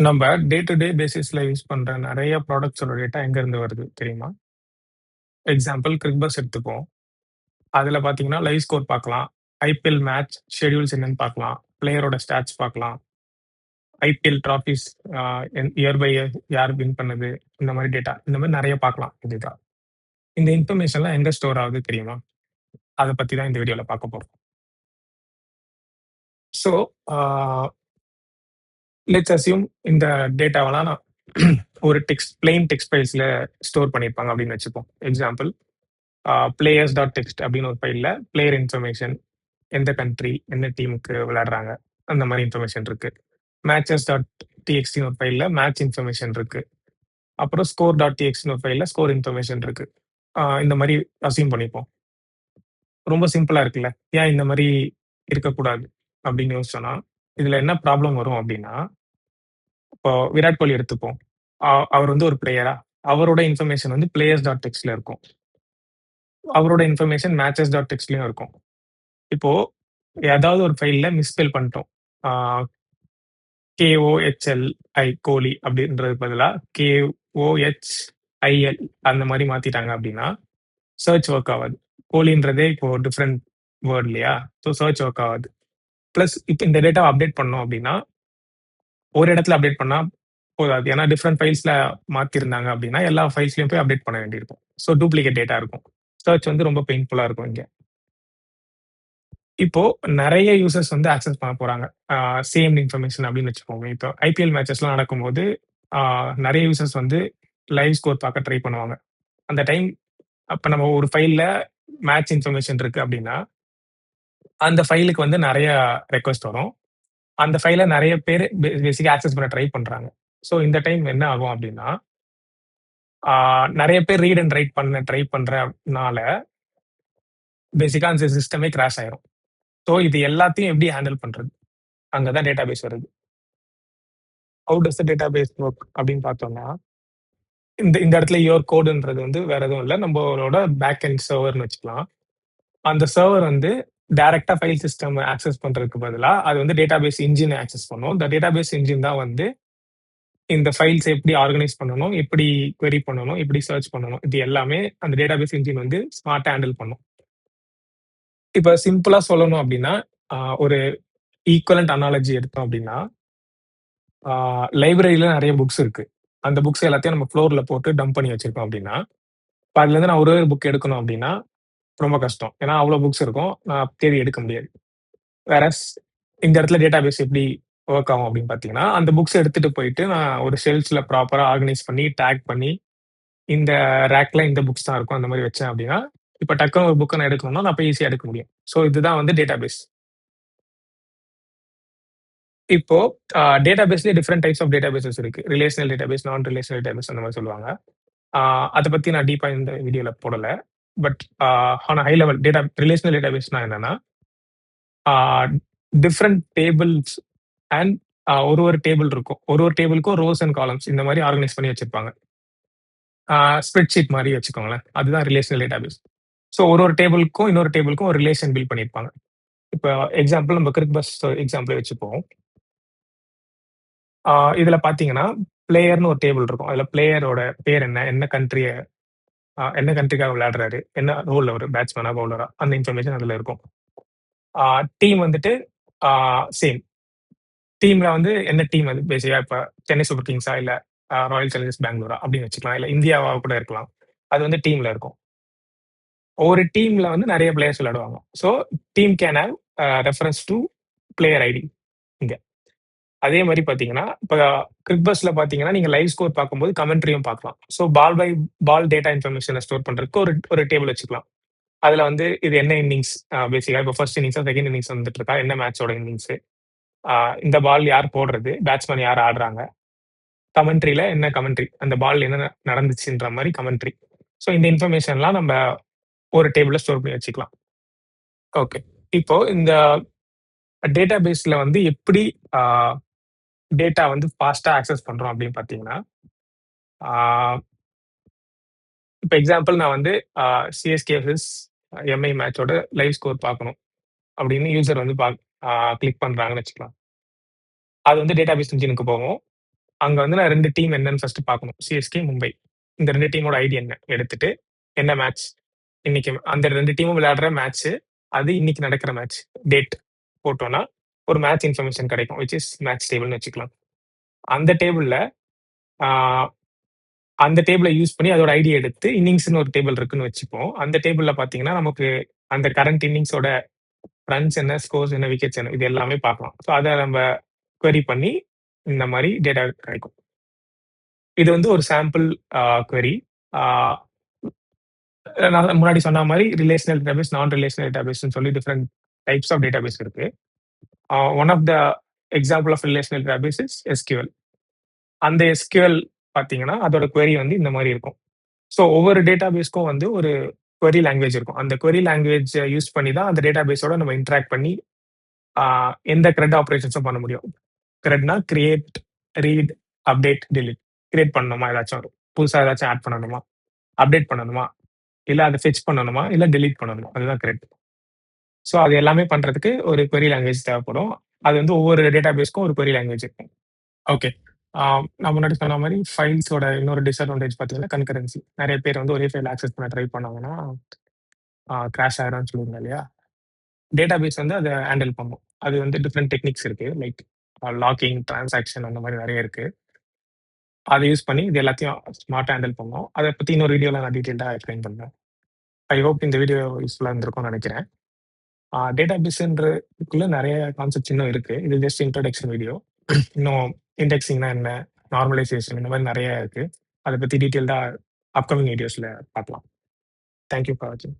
நம்ம day to day பேசிஸ்ல use பண்ற நெறைய ப்ராடக்ட்ஸோட டேட்டா எங்கருந்து வருது தெரியுமா? எக்ஸாம்பிள் கிரிக்பஸ் எடுத்துப்போம். அதுல பார்த்தீங்கன்னா, லைவ் ஸ்கோர் பார்க்கலாம். ஐபிஎல் மேட்ச் ஷெட்யூல்ஸ் என்னன்னு பார்க்கலாம். பிளேயரோட ஸ்டாட்ஸ் பார்க்கலாம். IPL trophies a year by year யார் வின் பண்ணது, இந்த மாரி டேட்டா. இந்த மாரி நெறைய பார்க்கலாம் இதுதான். இந்த இன்ஃபர்மேஷன்லாம் எங்க ஸ்டோர் ஆகுது தெரியுமா? அத பத்தி தான் இந்த வீடியோல பார்க்க போறோம். ஸோ, ஆ லெட்ஸ் அஸ்யூம் இந்த டேட்டாவெல்லாம் நான் ஒரு பிளெயின் டெக்ஸ்ட் ஃபைல்ஸ்ல ஸ்டோர் பண்ணியிருப்பாங்க அப்படின்னு வச்சுப்போம். எக்ஸாம்பிள் பிளேயர்ஸ் டாட் டெக்ஸ்ட் அப்படின்னு ஒரு ஃபைல்ல பிளேயர் இன்ஃபர்மேஷன், எந்த கண்ட்ரி, என்ன டீமுக்கு விளையாடுறாங்க, அந்த மாதிரி இன்ஃபர்மேஷன் இருக்கு. மேட்சஸ் டாட் டிஎக்ஸ்டின்னு ஒரு ஃபைல்ல மேட்ச் இன்ஃபர்மேஷன் இருக்கு. அப்புறம் ஸ்கோர் டாட் டிஎக்ஸ்டின்னு ஒரு ஃபைல்ல ஸ்கோர் இன்ஃபர்மேஷன் இருக்கு. இந்த மாதிரி அசியூம் பண்ணிப்போம். ரொம்ப சிம்பிளா இருக்குல்ல. ஏன் இந்த மாதிரி இருக்கக்கூடாது அப்படின்னு யோசிச்சோம்னா, இதுல என்ன ப்ராப்ளம் வரும் அப்படின்னா, இப்போ விராட் கோலி எடுத்துப்போம். அவர் வந்து ஒரு பிளேயரா, அவரோட இன்ஃபர்மேஷன் வந்து பிளேயர்ஸ் டாட் டெக்ஸ்ட்ல இருக்கும். அவரோட இன்ஃபர்மேஷன் மேட்சஸ் டாட் டெக்ஸ்ட்லயும் இருக்கும். இப்போ ஏதாவது ஒரு ஃபைல்ல மிஸ்ஸ்பெல் பண்ணிட்டோம். ஆ KOHLI கோலி அப்படின்றதுக்கு பதிலா KOHIL அந்த மாரி மாத்திட்டாங்க அப்படின்னா, சர்ச் ஒர்க் ஆவாது. கோலின்றதே இப்போ டிஃபரண்ட் வேர்ட் இல்லையா? ஸோ சர்ச் ஒர்க் ஆவாது. பிளஸ் இப்ப இந்த டேட்டாவ அப்டேட் பண்ணோம் அப்படின்னா, ஒரு இடத்துல அப்டேட் பண்ணா போதாது. ஏன்னா டிஃபரண்ட் ஃபைல்ஸ்ல மாத்திருந்தாங்க அப்படின்னா, எல்லா ஃபைல்ஸ்லயும் போய் அப்டேட் பண்ண வேண்டியிருக்கும். ஸோ டூப்ளிகேட் டேட்டா இருக்கும். சர்ச் வந்து ரொம்ப பெயின்ஃபுல்லா இருக்கும் இங்க. இப்போ நெறைய யூசர்ஸ் வந்து ஆக்சஸ் பண்ண போறாங்க. சேம் இன்ஃபர்மேஷன் அப்படின்னு வச்சுக்கோங்க. இப்போ ஐபிஎல் மேட்சஸ்லாம் நடக்கும்போது, ஆ நெறைய யூசர்ஸ் வந்து லைவ் ஸ்கோர் பார்க்க ட்ரை பண்ணுவாங்க. அந்த டைம் அப்ப நம்ம ஒரு ஃபைல்ல மேட்ச் இன்ஃபர்மேஷன் இருக்கு அப்படின்னா, அந்த ஃபைலுக்கு வந்து நெறைய ரெக்வெஸ்ட் வரும். அந்த ஃபைல நெறைய பேரு பேசிக்கா ஆக்சஸ் பண்ண ட்ரை பண்றாங்க. ஸோ இந்த டைம் என்ன ஆகும் அப்படின்னா, ஆ நெறைய பேர் ரீட் அண்ட் ரைட் பண்ண ட்ரை பண்றனால, பேசிக்கா அந்த சிஸ்டமே கிராஷ் ஆயிரும். ஸோ இது எல்லாத்தையும் எப்படி ஹேண்டில் பண்றது? அங்க தான் டேட்டாபேஸ் வருது. Have does the database work அப்படின்னு பார்த்தோம்னா, இந்த இந்த இடத்துல யுவர் கோடுன்றது வந்து வேற எதுவும் இல்ல. நம்மளோட பேக் எண்ட் சர்வர்ன்னு வச்சுக்கலாம். அந்த சர்வர் வந்து டைரக்ட்டா ஃபைல் சிஸ்டம் ஆக்சஸ் பண்றதுக்கு பதிலா, அது வந்து டேட்டாபேஸ் இன்ஜின் ஆக்சஸ் பண்ணும். இந்த டேட்டாபேஸ் இன்ஜின் தான் வந்து இந்த ஃபைல்ஸ் எப்படி ஆர்கனைஸ் பண்ணணும், எப்படி query பண்ணணும், எப்படி சர்ச் பண்ணணும். இது எல்லாமே அந்த டேட்டாபேஸ் இன்ஜின் வந்து ஸ்மார்ட்டா ஹேண்டில் பண்ணும். இப்ப சிம்பிளா சொல்லணும் அப்படின்னா, ஒரு ஈக்வலன்ட் அனாலஜி எடுத்தோம் அப்படின்னா, ஆ லைப்ரரியில நெறைய புக்ஸ் இருக்கு. அந்த புக்ஸ் எல்லாத்தையும் நம்ம ஃப்ளோர்ல போட்டு டம்ப் பண்ணி வச்சிருக்கோம் அப்படின்னா, இப்ப அதுலருந்து நான் ஒரு புக் எடுக்கணும் அப்படின்னா, ரொம்ப கஷ்டம். ஏன்னா அவ்ளோ புக்ஸ் இருக்கும். நான் தேடி எடுக்க முடியாது. வேறஸ் இந்த இடத்துல டேட்டாபேஸ் எப்படி வொர்க் ஆகும் அப்படின்னு பார்த்தீங்கன்னா, அந்த புக்ஸ் எடுத்துட்டு போயிட்டு நான் ஒரு ஷெல்ஃப்ஸ்ல ப்ராப்பரா ஆர்கனைஸ் பண்ணி, டேக் பண்ணி, இந்த ரேக்ல இந்த புக்ஸ் தான் இருக்கும். அந்த மாரி வச்சேன் அப்படின்னா, இப்ப டக்குனு ஒரு புக்க நான் எடுக்கணும்னா, நான் போய் ஈஸியா எடுக்க முடியும். ஸோ இதுதான் வந்து டேட்டாபேஸ். இப்போ டேட்டாபேஸ்லயே டிஃபரெண்ட் டைப்ஸ் ஆஃப் டேட்டாபேஸஸ் இருக்கு. ரிலேஷனல் டேட்டாபேஸ், நான் ரிலேஷனல் டேட்டாபேஸ் அந்த மாரி சொல்லுவாங்க. ஆ அத பத்தி நான் டீப்பா இந்த வீடியோல போடல. But on a high level relational டேட்டாபேஸ்னா என்னன்னா, ஆ டிஃபரெண்ட் டேபிள்ஸ் அண்ட் ஒரு டேபிள் இருக்கும். ஒரு டேபிளுக்கும் ரோஸ் அண்ட் காலம்ன்ஸ் இந்த மாரி ஆர்கனைஸ் பண்ணி வச்சிருப்பாங்க. ஸ்ப்ரெட் ஷீட் மாரி வச்சுக்கோங்களேன். அதுதான் ரிலேஷனல் டேட்டாபேஸ். ஸோ ஒரு டேபிளுக்கும் இன்னொரு டேபிளுக்கும் ஒரு ரிலேஷன் பில்ட் பண்ணியிருப்பாங்க. இப்ப எக்ஸாம்பிள் நம்ம கிரிக்பஸ் எக்ஸாம்பிளே வச்சுப்போம். ஆ இதுல பார்த்தீங்கன்னா, பிளேயர்ன்னு ஒரு டேபிள் இருக்கும். அதுல பிளேயரோட பேர் என்ன? என்ன கண்ட்ரிக்காக விளையாடுறாரு? என்ன ரோல்ல அவரு பேட்ஸ்மேனா, பவுலரா? அந்த இன்ஃபர்மேஷன் அதுல இருக்கும். ஆ டீம் வந்துட்டு ஆ சேம். டீம்ல வந்து என்ன டீம் அது பேசிக்கா இப்ப சென்னை சூப்பர் கிங்ஸா, இல்ல ராயல் சேலஞ்சர்ஸ் பெங்களூரா அப்படின்னு வச்சுக்கலாம். இல்ல இந்தியாவா கூட இருக்கலாம். அது வந்து டீம்ல இருக்கும். ஒரு டீம்ல வந்து நெறைய பிளேயர்ஸ் விளையாடுவாங்க. So team can have reference to player ID இங்க. அதே மாரி பார்த்தீங்கன்னா, இப்ப கிரிக்பஸ்ல பார்த்தீங்கன்னா, நீங்க லைவ் ஸ்கோர் பார்க்கும்போது கமெண்ட்ரியும் பார்க்கலாம். ஸோ பால் டேட்டா இன்ஃபர்மேஷன ஸ்டோர் பண்றதுக்கு ஒரு டேபிள் வச்சுக்கலாம். அதுல வந்து இது என்ன இன்னிங்ஸ் பேசிக்கா இப்ப ஃபர்ஸ்ட் இன்னிங்ஸா, செகண்ட் இன்னிங்ஸ் வந்துட்டு இருக்கா? என்ன மேட்சோட இன்னிங்ஸு? ஆ இந்த பால் யார் போடுறது? பேட்ஸ்மேன் யார் ஆடுறாங்க? கமெண்ட்ரில என்ன கமெண்ட்ரி? அந்த பால் என்ன நடந்துச்சுன்ற மாரி கமெண்ட்ரி. ஸோ இந்த இன்ஃபர்மேஷன்லாம் நம்ப ஒரு டேபிள்ல ஸ்டோர் பண்ணி வச்சுக்கலாம். ஓகே. இப்போ இந்த டேட்டாபேஸ்ல வந்து எப்படி ஆ டேட்டா வந்து ஃபாஸ்ட்டா ஆக்சஸ் பண்றோம் அப்படின்னு பார்த்தீங்கன்னா, ஆ இப்ப எக்ஸாம்பிள் நான் வந்து சிஎஸ்கே வெர்சஸ் எம்ஐ மேட்சோட லைவ் ஸ்கோர் பார்க்கணும் அப்படின்னு யூசர் வந்து கிளிக் பண்றாங்கன்னு வச்சுக்கலாம். அது வந்து டேட்டாபேஸ் இன்ஜினுக்கு போகும். அங்க வந்து நான் 2 டீம் என்னன்னு ஃபர்ஸ்ட் பார்க்கணும். சிஎஸ்கே, மும்பை. இந்த 2 டீமோட ஐடி என்ன எடுத்துட்டு, என்ன மேட்ச் இன்னைக்கு அந்த 2 டீமும் விளையாடுற மேட்ச், அது இன்னைக்கு நடக்கிற மேட்ச் டேட் போட்டோம்னா, ஒரு மேட்ச் இன்ஃபர்மேஷன் கிடைக்கும். விச் இஸ் மேட்ச் டேபிள்னு வச்சுக்கலாம். அந்த டேபிள்ல ஆ அந்த டேபிள யூஸ் பண்ணி அதோட ஐடி எடுத்து இன்னிங்ஸ்ன்னு ஒரு டேபிள் இருக்குன்னு வச்சுப்போம். அந்த டேபிள்ல பார்த்தீங்கன்னா, நமக்கு அந்த கரண்ட் இன்னிங்ஸோட ரன்ஸ் என்ன, ஸ்கோர்ஸ் என்ன, விக்கெட்ஸ் என்ன இது எல்லாமே பார்க்கலாம். ஸோ அத நம்ம க்வெரி பண்ணி இந்த மாரி டேட்டா கிடைக்கும். இது வந்து ஒரு சாம்பிள் க்வெரி. ஆ நான் முன்னாடி சொன்ன மாரி ரிலேஷனல் டேட்டாபேஸ், நான் ரிலேஷனல் டேட்டாபேஸ்ன்னு சொல்லி டிஃபரெண்ட் டைப்ஸ் ஆஃப் டேட்டாபேஸ் இருக்கு. One of the example of relational database is SQL. அந்த எஸ்கியூஎல் பார்த்தீங்கன்னா, அதோட க்வெரி வந்து இந்த மாரி இருக்கும். ஸோ ஒவ்வொரு டேட்டாபேஸ்க்கும் வந்து ஒரு க்வெரி லாங்குவேஜ் இருக்கும். அந்த க்வெரி லாங்குவேஜ யூஸ் பண்ணி தான் அந்த டேட்டாபேஸோட நம்ம இன்டராக்ட் பண்ணி ஆ எந்த கிரெட் ஆப்பரேஷன்ஸும் பண்ண முடியும். கிரெட்னா create, read, update, delete. Create பண்ணணுமா ஏதாச்சும் புதுசா ஏதாச்சும் ஆட் பண்ணணுமா? அப்டேட் பண்ணணுமா? இல்ல அத ஃபெட்ச் பண்ணணுமா? இல்ல டெலீட் பண்ணணுமா? அதுதான் கிரெட். ஸோ அது எல்லாமே பண்றதுக்கு ஒரு க்வெரி லாங்குவேஜ் தேவைப்படும். அது வந்து ஒவ்வொரு டேட்டாபேஸ்க்கும் ஒரு க்வெரி லாங்குவேஜ் இருக்கும். ஓகே. நான் முன்னாடி சொன்ன மாரி ஃபைல்ஸோட இன்னொரு டிஸ்அட்வான்டேஜ் பார்த்தீங்கன்னா, கன்கரன்சி. நெறைய பேர் வந்து ஒரே ஃபைல் ஆக்சஸ் பண்ண ட்ரை பண்ணாங்கன்னா, கிராஷ் ஆயிரும்னு சொல்லுவாங்க இல்லையா? டேட்டாபேஸ் வந்து அத ஹேண்டில் பண்ணும். அது வந்து டிஃபரெண்ட் டெக்னிக்ஸ் இருக்கு. லைக் லாக்கிங், டிரான்சாக்ஷன் அந்த மாரி நெறைய இருக்கு. அத யூஸ் பண்ணி இது எல்லாத்தையும் ஸ்மார்ட்டா ஹேண்டில் பண்ணோம். அத பத்தி இன்னொரு வீடியோல நான் டீட்டெயில்டா எக்ஸ்பிளைன் பண்றேன். ஐ ஹோப் இந்த வீடியோ யூஸ்ஃபுல்லா இருந்திருக்கும்னு நெனைக்கிறேன். டேட்டாபேஸ்ன்றதுக்குள்ள நெறைய கான்செப்ட்ஸ் இன்னும் இருக்கு. இது ஜஸ்ட் இன்ட்ரோடக்ஷன் வீடியோ. இன்னும் இண்டெக்ஸிங்னா என்ன? நார்மலைசேஷன் இந்த மாரி நெறைய இருக்கு. அத பத்தி டீட்டெயில்டா அப்கமிங் வீடியோஸ்ல பார்க்கலாம். தேங்க் யூ ஃபார் வாட்சிங்.